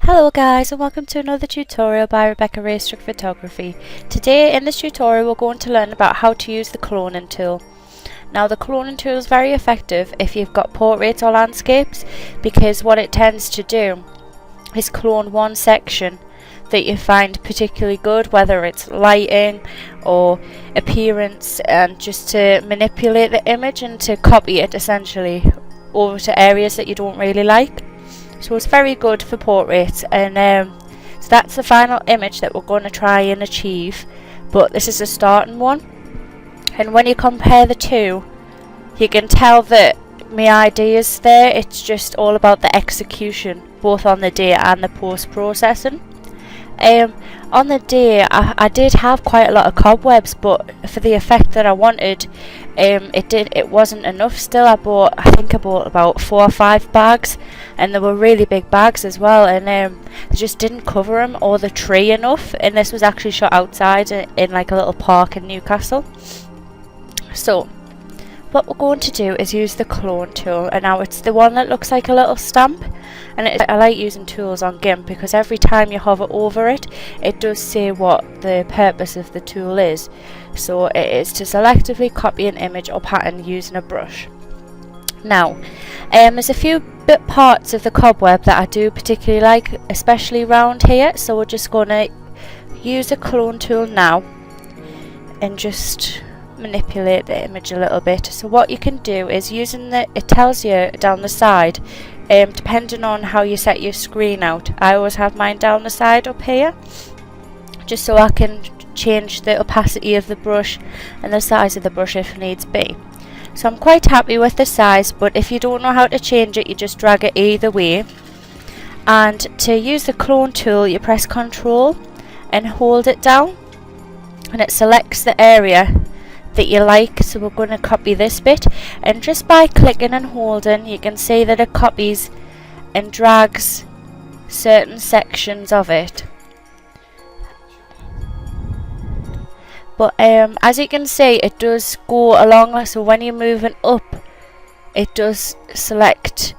Hello guys, and welcome to another tutorial by Rebecca Raystrick Photography. Today in this tutorial we're going to learn about how to use the cloning tool. Now the cloning tool is very effective if you've got portraits or landscapes, because what it tends to do is clone one section that you find particularly good, whether it's lighting or appearance, and just to manipulate the image and to copy it essentially over to areas that you don't really like. So it's very good for portraits, and so that's the final image that we're going to try and achieve, but this is a starting one. And when you compare the two, you can tell that my idea is there. It's just all about the execution, both on the day and the post-processing. On the day I did have quite a lot of cobwebs, but for the effect that I wanted, it wasn't enough still. I think I bought about 4 or 5 bags, and they were really big bags as well, and they just didn't cover them or the tree enough. And this was actually shot outside in like a little park in Newcastle. So what we're going to do is use the clone tool, and now it's the one that looks like a little stamp. And I like using tools on GIMP because every time you hover over it, it does say what the purpose of the tool is. So it is to selectively copy an image or pattern using a brush. Now, there's a few parts of the cobweb that I do particularly like, especially around here. So we're just going to use the clone tool now and just manipulate the image a little bit. So what you can do is it tells you down the side, depending on how you set your screen out. I always have mine down the side up here, just so I can change the opacity of the brush and the size of the brush if needs be. So I'm quite happy with the size, but if you don't know how to change it, you just drag it either way. And to use the clone tool, you press Ctrl and hold it down, and it selects the area that you like. So we're going to copy this bit, and just by clicking and holding, you can see that it copies and drags certain sections of it. But as you can see, it does go along, so when you're moving up, it does select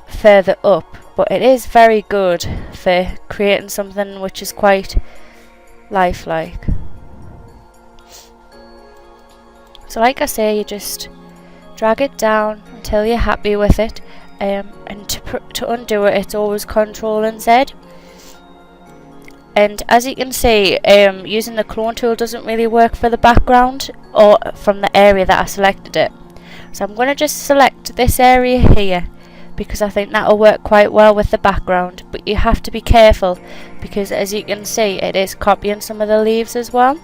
further up. But it is very good for creating something which is quite lifelike. So like I say, you just drag it down until you're happy with it, and to undo it, it's always Ctrl and Z. And as you can see, using the clone tool doesn't really work for the background or from the area that I selected it. So I'm going to just select this area here, because I think that'll work quite well with the background. But you have to be careful, because as you can see, it is copying some of the leaves as well.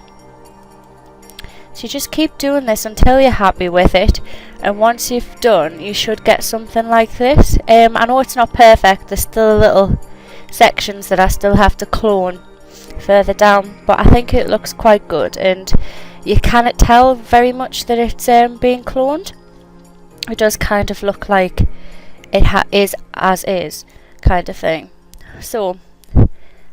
So you just keep doing this until you're happy with it, and once you've done, you should get something like this. I know it's not perfect, there's still little sections that I still have to clone further down, but I think it looks quite good, and you cannot tell very much that it's being cloned. It does kind of look like it is as is kind of thing. So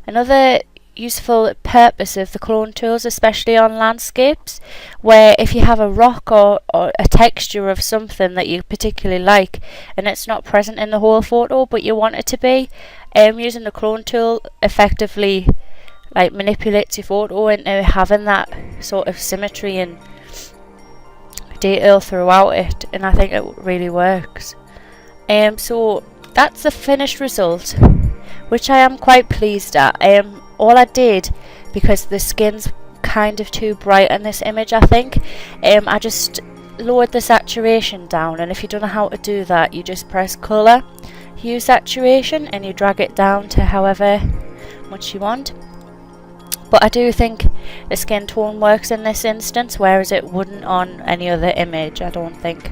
another useful purpose of the clone tools, especially on landscapes, where if you have a rock or a texture of something that you particularly like and it's not present in the whole photo but you want it to be, using the clone tool effectively like manipulates your photo into having that sort of symmetry and detail throughout it, and I think it really works. So that's the finished result, which I am quite pleased at. All I did, because the skin's kind of too bright in this image, I think, I just lowered the saturation down, and if you don't know how to do that, you just press colour, hue saturation, and you drag it down to however much you want. But I do think the skin tone works in this instance, whereas it wouldn't on any other image, I don't think.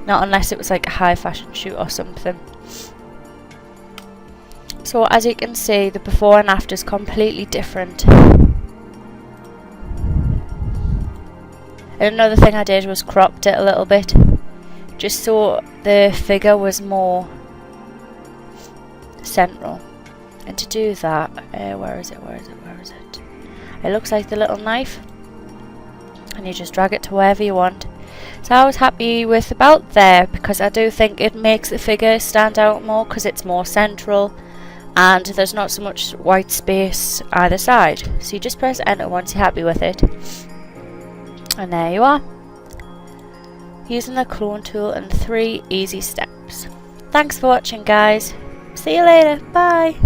Not unless it was like a high fashion shoot or something. So as you can see, the before and after is completely different. And another thing I did was cropped it a little bit, just so the figure was more central. And to do that, where is it? It looks like the little knife, and you just drag it to wherever you want. So I was happy with about there, because I do think it makes the figure stand out more because it's more central. and there's not so much white space either side. So you just press enter once you're happy with it, and there you are, using the clone tool in 3 easy steps. Thanks for watching, guys. See you later. Bye.